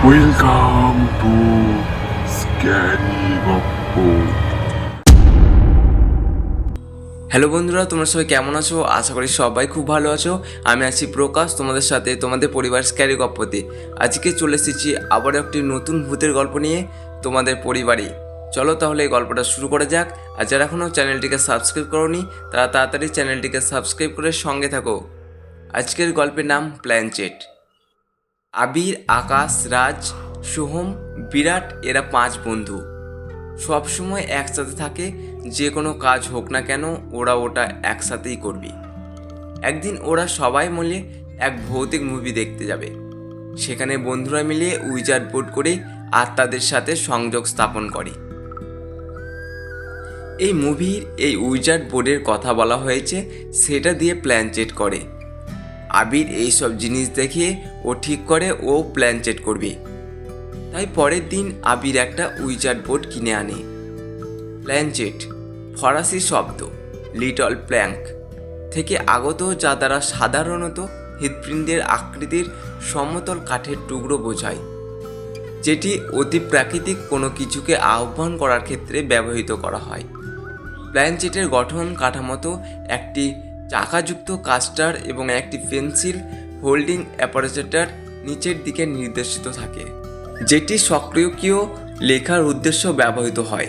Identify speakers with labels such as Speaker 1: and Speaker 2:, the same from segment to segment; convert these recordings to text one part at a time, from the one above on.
Speaker 1: Welcome to scary গপ্প।
Speaker 2: Hello বন্ধুরা, তোমরা সবাই কেমন আছো? আশা করি সবাই খুব ভালো আছো। আমি আছি প্রকাশ, তোমাদের সাথে তোমাদের পরিবার স্ক্যারি গপ্পতে। আজকে চলে এসেছি আবার একটি নতুন ভূতের গল্প নিয়ে তোমাদের পরিবারে। চলো তাহলে এই গল্পটা শুরু করা যাক। আর যারা এখনও চ্যানেলটিকে সাবস্ক্রাইব করোনি তারা তাড়াতাড়ি চ্যানেলটিকে সাবস্ক্রাইব করে সঙ্গে থাকো। আজকের গল্পের নাম প্ল্যানচেট। আবির, আকাশ, রাজ, সোহম, বিরাট এরা 5 বন্ধু। সব সময় একসাথে থাকে। যে কোনো কাজ হোক না কেন ওরা ওটা একসাথেই করবে। একদিন ওরা সবাই মিলে এক ভৌতিক মুভি দেখতে যাবে। সেখানে বন্ধুরা মিলে উইজার্ড বোর্ড করে আত্মাদের সাথে সংযোগ স্থাপন করে। এই মুভির এই উইজার্ড বোর্ডের কথা বলা হয়েছে, সেটা দিয়ে প্ল্যানচেট করে। আবির এইসব জিনিস দেখে ও ঠিক করে ও প্ল্যানচেট করবে। তাই পরের দিন আবির একটা উইজার্ড বোর্ড কিনে আনে। প্ল্যানচেট ফরাসি শব্দ লিটল প্ল্যাঙ্ক থেকে আগত, যা দ্বারা সাধারণত হৃৎপিণ্ডের আকৃতির সমতল কাঠের টুকরো বোঝায়, যেটি অতি প্রাকৃতিক কোনো কিছুকে আহ্বান করার ক্ষেত্রে ব্যবহৃত করা হয়। প্ল্যানচেটের গঠন কাঠামোতে একটি চাকাযুক্ত কাস্টার এবং একটি পেন্সিল হোল্ডিং অ্যাপারেচার নিচের দিকে নির্দেশিত থাকে, যেটি সক্রিয় লেখার উদ্দেশ্য ব্যবহৃত হয়।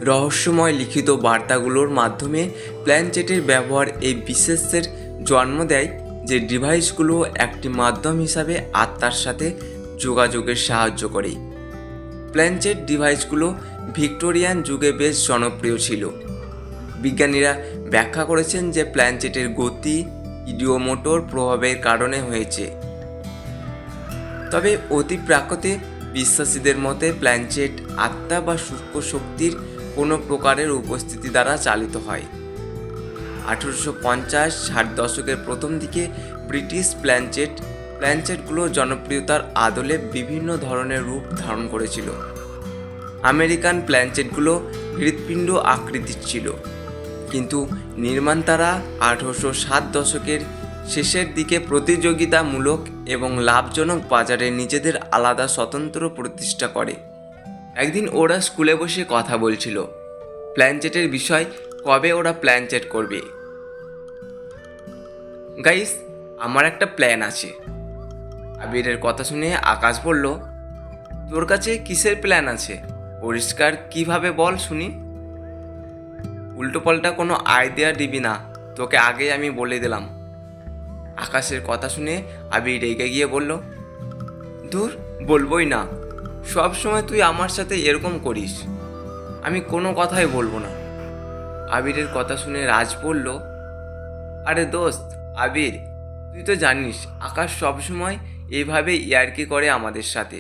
Speaker 2: রহস্যময় লিখিত বার্তাগুলোর মাধ্যমে প্ল্যানচেটের ব্যবহার এই বিশেষের জন্ম দেয়, যে ডিভাইসগুলো একটি মাধ্যম হিসাবে আত্মার সাথে যোগাযোগের সাহায্য করে। প্ল্যানচেট ডিভাইসগুলো ভিক্টোরিয়ান যুগে বেশ জনপ্রিয় ছিল। বিজ্ঞানীরা ব্যাখ্যা করেছেন যে প্ল্যানচেটের গতি ইডিওমোটর প্রভাবের কারণে হয়েছে। তবে অতি প্রাকতে বিশ্বাসীদের মতে প্ল্যানচেট আত্মা বা সূক্ষ্ম শক্তির কোনো প্রকারের উপস্থিতি দ্বারা চালিত হয়। 1850-60 দশকের প্রথম দিকে ব্রিটিশ প্ল্যানচেটগুলো জনপ্রিয়তার আদলে বিভিন্ন ধরনের রূপ ধারণ করেছিল। আমেরিকান প্ল্যানচেটগুলো হৃৎপিণ্ড আকৃতির ছিল, কিন্তু নির্মাতারা 1860 দশকের শেষের দিকে প্রতিযোগিতামূলক এবং লাভজনক বাজারে নিজেদের আলাদা স্বতন্ত্র প্রতিষ্ঠা করে। একদিন ওরা স্কুলে বসে কথা বলছিল প্ল্যানচেটের বিষয়, কবে ওরা প্ল্যানচেট করবে। গাইস, আমার একটা প্ল্যান আছে। আবিরের কথা শুনে আকাশ বলল, তোর কাছে কিসের প্ল্যান আছে? পরিষ্কার কিভাবে বল শুনি। উল্টোপাল্টা কোনো আইডিয়া দিবি না, তোকে আগেই আমি বলে দিলাম। আকাশের কথা শুনে আবির রেগে গিয়ে বলল, দূর, বলবোই না। সব সময় তুই আমার সাথে এরকম করিস। আমি কোনো কথাই বলবো না। আবিরের কথা শুনে রাজ বলল, আরে দোস্ত আবির, তুই তো জানিস আকাশ সবসময় এইভাবে ইয়ার্কি করে আমাদের সাথে।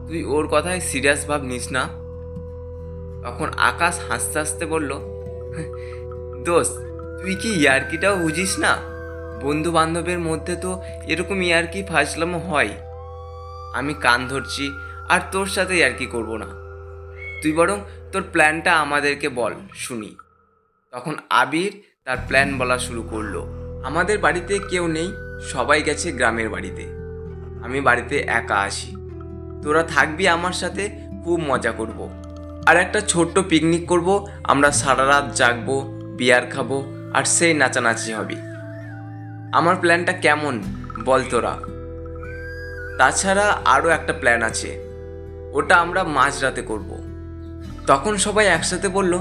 Speaker 2: তুই ওর কথায় সিরিয়াস ভাব নিস না। তখন আকাশ হাসতে হাসতে বলল, দোস্ত তুই কি ইয়ার্কিটাও বুঝিস না? বন্ধু বান্ধবের মধ্যে তো এরকম ইয়ার্কি ফাজলামো হয়। আমি কান ধরছি আর তোর সাথে ইয়ার্কি করব না। তুই বরং তোর প্ল্যানটা আমাদেরকে বল শুনি। তখন আবির তার প্ল্যান বলা শুরু করলো। আমাদের বাড়িতে কেউ নেই, সবাই গেছে গ্রামের বাড়িতে। আমি বাড়িতে একা আসি। তোরা থাকবি আমার সাথে, খুব মজা করব। আর একটা ছোট্ট পিকনিক করব। আমরা সারা রাত জাগবো, বিয়ার খাবো আর সেই নাচানাচি হবে। আমার প্ল্যানটা কেমন বল তোরা? তাছাড়া আরও একটা প্ল্যান আছে, ওটা আমরা মাঝরাতে করব। তখন সবাই একসাথে বলল,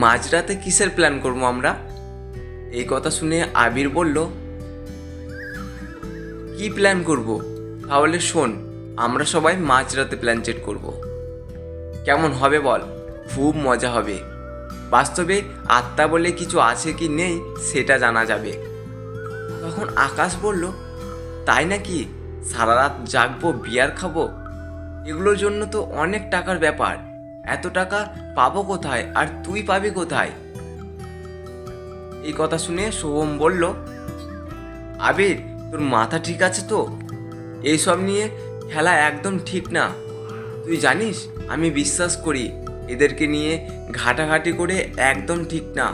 Speaker 2: মাঝরাতে কিসের প্ল্যান করব আমরা? এই কথা শুনে আবির বলল, কি প্ল্যান করব? তাহলে শোন, আমরা সবাই মাঝরাতে প্ল্যানচেট করব। কেমন হবে বল? খুব মজা হবে। বাস্তবে আত্মা বলে কিছু আছে কি নেই সেটা জানা যাবে। তখন আকাশ বলল, তাই নাকি? সারা রাত জাগবো, বিয়ার খাবো, এগুলোর জন্য তো অনেক টাকার ব্যাপার। এত টাকা পাবো কোথায়, আর তুই পাবি কোথায়? এই কথা শুনে সোহম বলল, আবির তোর মাথা ঠিক আছে তো? এইসব নিয়ে খেলা একদম ঠিক না। তুই জানিস আমি বিশ্বাস করি এদেরকে নিয়ে ঘাটাঘাটি করে একদম ঠিক না।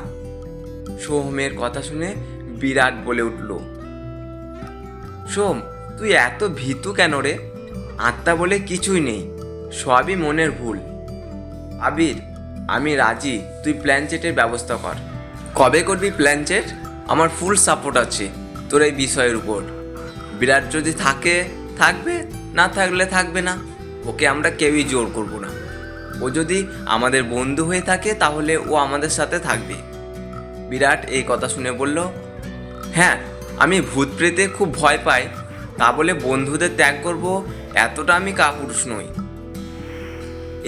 Speaker 2: সোহমের কথা শুনে বিরাট বলে উঠল, সোম তুই এত ভীতু কেন রে? আত্মা বলে কিছুই নেই, সবই মনের ভুল। আবির, আমি রাজি, তুই প্ল্যানচেটের ব্যবস্থা কর। কবে করবি প্ল্যানচেট? আমার ফুল সাপোর্ট আছে তোর এই বিষয়ের উপর। বিরাট যদি থাকে থাকবে, না থাকলে থাকবে না, ওকে আমরা কেউই জোর করব না। ও যদি আমাদের বন্ধু হয়ে থাকে তাহলে ও আমাদের সাথে থাকবে। বিরাট এই কথা শুনে বলল, হ্যাঁ, আমি ভূত প্রেতে খুব ভয় পাই, তা বলে বন্ধুদের ত্যাগ করব এতটা আমি কাপুরুষ নই।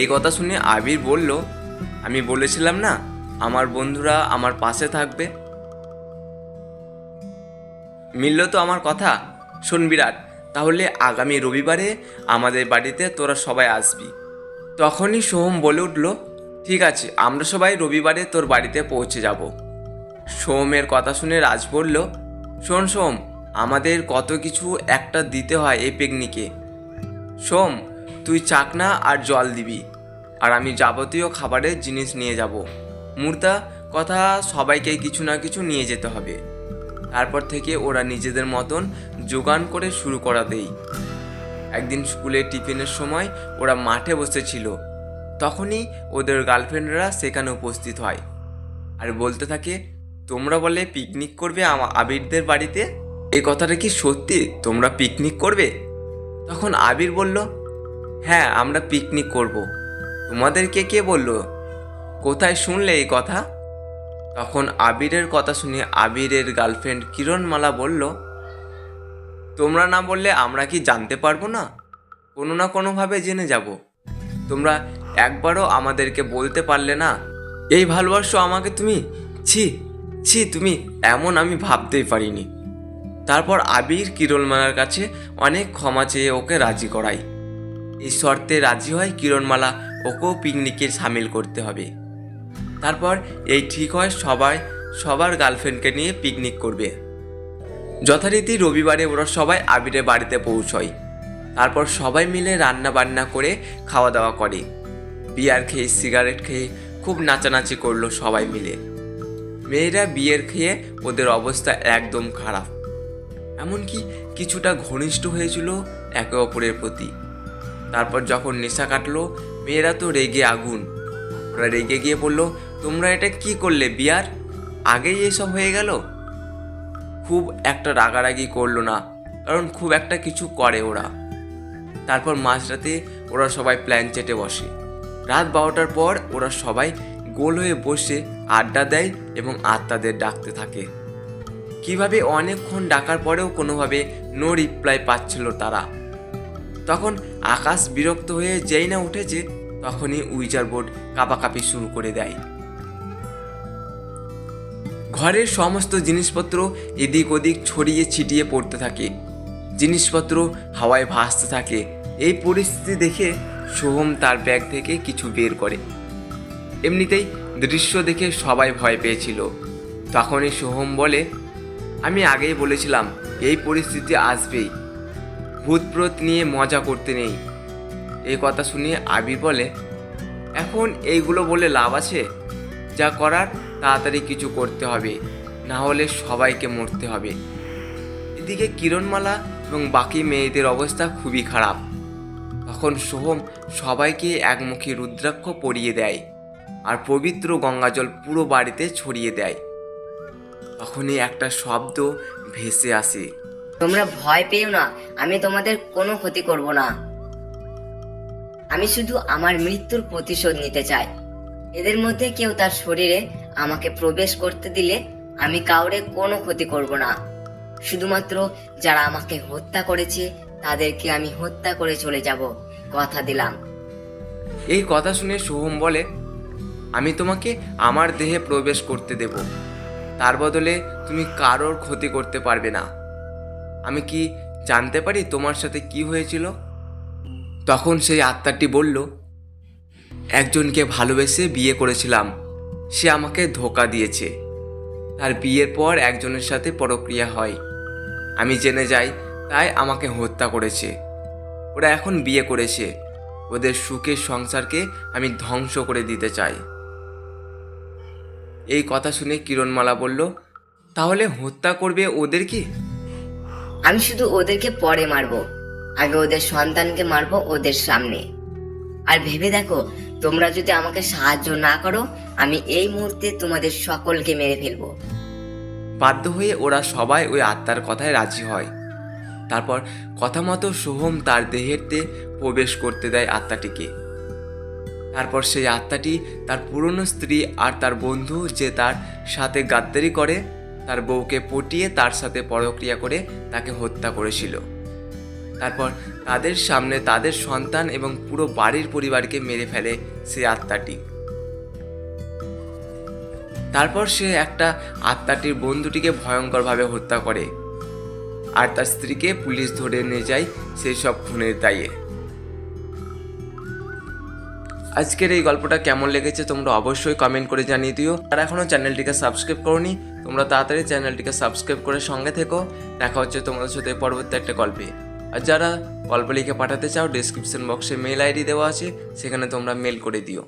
Speaker 2: এই কথা শুনে আবির বলল, আমি বলেছিলাম না আমার বন্ধুরা আমার পাশে থাকবে। মিলল তো আমার কথা? শোন বিরাট, তাহলে আগামী রবিবারে আমাদের বাড়িতে তোরা সবাই আসবি। তখনই সোহম বলে উঠল, ঠিক আছে, আমরা সবাই রবিবারে তোর বাড়িতে পৌঁছে যাব। সোহমের কথা শুনে রাজ বলল, শোন সোম, আমাদের কত কিছু একটা দিতে হয় এই পিকনিকে। সোম, তুই চাকনা আর জল দিবি, আর আমি যাবতীয় খাবারের জিনিস নিয়ে যাব। মুর্দা কথা, সবাইকে কিছু না কিছু নিয়ে যেতে হবে। তারপর থেকে ওরা নিজেদের মতন জোগান করে শুরু করা দেই। একদিন স্কুলে টিফিনের সময় ওরা মাঠে বসেছিল, তখনই ওদের গার্লফ্রেন্ডরা সেখানে উপস্থিত হয় আর বলতে থাকে, তোমরা বলে পিকনিক করবে আবিরদের বাড়িতে, এই কথাটা কি সত্যি? তোমরা পিকনিক করবে? তখন আবির বলল, হ্যাঁ, আমরা পিকনিক করব। তোমাদেরকে কে বলল? কোথায় শুনলে এই কথা? তখন আবিরের কথা শুনে আবিরের গার্লফ্রেন্ড কিরণমালা বলল, তোমরা না বললে আমরা কি জানতে পারবো না? কোনো না কোনোভাবে জেনে যাব। তোমরা একবারও আমাদেরকে বলতে পারলে না? এই ভালোবাসো আমাকে তুমি? ছি ছি, তুমি এমন আমি ভাবতেই পারিনি। তারপর আবির কিরণমালার কাছে অনেক ক্ষমা চেয়ে ওকে রাজি করায়। এই শর্তে রাজি হয় কিরণমালা ওকেও পিকনিকে সামিল করতে হবে। তারপর এই ঠিক হয় সবার গার্লফ্রেন্ডকে নিয়ে পিকনিক করবে। যথারীতি রবিবারে ওরা সবাই আবিরের বাড়িতে পৌঁছয়। তারপর সবাই মিলে রান্না বান্না করে খাওয়া দাওয়া করে। বিয়ার খেয়ে সিগারেট খেয়ে খুব নাচানাচি করলো সবাই মিলে। মেয়েরা বিয়ের খেয়ে ওদের অবস্থা একদম খারাপ, এমনকি কিছুটা ঘনিষ্ঠ হয়েছিল একে অপরের প্রতি। তারপর যখন নেশা কাটলো, মেয়েরা তো রেগে আগুন। ওরা রেগে গিয়ে বলল, তোমরা এটা কি করলে বিয়ার? আগেই এসব হয়ে গেল। খুব একটা রাগারাগি করলো না, কারণ খুব একটা কিছু করে ওরা। তারপর মাঝরাতে ওরা সবাই প্ল্যানচেটে বসে। রাত 12টার পর ওরা সবাই গোল হয়ে বসে আড্ডা দেয় এবং আত্মাদের ডাকতে থাকে। কিভাবে অনেকক্ষণ ডাকার পরেও কোনোভাবে নো রিপ্লাই পাচ্ছিল তারা। তখন আকাশ বিরক্ত হয়ে যেই না উঠেছে, তখনই উইজার বোর্ড কাঁপাকাঁপি শুরু করে দেয়। ঘরের সমস্ত জিনিসপত্র এদিক ওদিক ছড়িয়ে ছিটিয়ে পড়তে থাকে। জিনিসপত্র হাওয়ায় ভাসতে থাকে। এই পরিস্থিতি দেখে সোহম তার ব্যাগ থেকে কিছু বের করে। এমনিতেই দৃশ্য দেখে সবাই ভয় পেয়েছিল। তখনই সোহম বলে, আমি আগেই বলেছিলাম এই পরিস্থিতি আসবেই, ভূতপ্রেত নিয়ে মজা করতে নেই। এই কথা শুনে আবির বলে, এখন এইগুলো বলে লাভ আছে? যা করার তাড়াতাড়ি কিছু করতে হবে, না হলে সবাইকে মরতে হবে। এদিকে কিরণমালা এবং বাকি মেয়েদের অবস্থা খুবই খারাপ। তখন সোহম সবাইকে একমুখী রুদ্রাক্ষ পরিয়ে দেয় আর পবিত্র গঙ্গাজল পুরো বাড়িতে ছড়িয়ে দেয়। তখনই একটা শব্দ ভেসে আসে,
Speaker 3: তোমরা ভয় পেও না, আমি তোমাদের কোনো ক্ষতি করব না। আমি শুধু আমার মৃত্যুর প্রতিশোধ নিতে চাই। এদের মধ্যে কেউ তার শরীরে আমাকে প্রবেশ করতে দিলে আমি কাউরে কোনো ক্ষতি করব না। শুধুমাত্র যারা আমাকে হত্যা করেছে তাদেরকে আমি হত্যা করে চলে যাব, কথা দিলাম।
Speaker 2: এই কথা শুনে সোহম বলে, আমি তোমাকে আমার দেহে প্রবেশ করতে দেব, তার বদলে তুমি কারোর ক্ষতি করতে পারবে না। আমি কি জানতে পারি তোমার সাথে কি হয়েছিল? তখন সেই আত্মাটি বলল, একজনকে ভালোবেসে বিয়ে করেছিলাম, সে আমাকে ধোঁকা দিয়েছে। তার বিয়ের পর একজনের সাথে পরক্রিয়া হয়, আমি জেনে যাই, তাই আমাকে হত্যা করেছে। ওরা এখন বিয়ে করেছে, ওদের সুখের সংসারকে আমি ধ্বংস করে দিতে চাই। এই কথা শুনে কিরণমালা বলল, তাহলে হত্যা করবে ওদের কি?
Speaker 3: আমি শুধু ওদেরকে পরে মারবো, আগে ওদের সন্তানকে মারবো ওদের সামনে। আর ভেবে দেখো, তোমরা যদি আমাকে সাহায্য না করো, আমি এই মুহূর্তে তোমাদের সকলকে মেরে ফেলবো।
Speaker 2: বাধ্য হয়ে ওরা সবাই ওই আত্মার কথায় রাজি হয়। তারপর কথা মতো সোহম তার দেহেতে প্রবেশ করতে দেয় আত্মাটিকে। তারপর সেই আত্মাটি তার পুরনো স্ত্রী আর তার বন্ধু যে তার সাথে গাদ্দারি করে, তার বউকে পটিয়ে তার সাথে পরক্রিয়া করে তাকে হত্যা করেছিল। তারপর তাদের সামনে তাদের সন্তান এবং পুরো বাড়ির পরিবারকে মেরে ফেলে সেই আত্মাটি। তারপর সে একটা আত্মাটির বন্ধুটিকে ভয়ঙ্করভাবে হত্যা করে আর তার স্ত্রীকে পুলিশ ধরে নিয়ে যায় সেই সব খুনের দায়ে। আজকের এই গল্পটা কেমন লেগেছে তোমরা অবশ্যই কমেন্ট করে জানিয়ে দিও। আর এখনও চ্যানেলটিকে সাবস্ক্রাইব করোনি, তোমরা তাড়াতাড়ি চ্যানেলটিকে সাবস্ক্রাইব করে সঙ্গে থেকো। দেখা হচ্ছে তোমাদের সাথে পরবর্তী একটা গল্পে। আর যারা গল্প লিখে পাঠাতে চাও, ডেসক্রিপশন বক্সে মেল আইডি দেওয়া আছে, সেখানে তোমরা মেল করে দিও।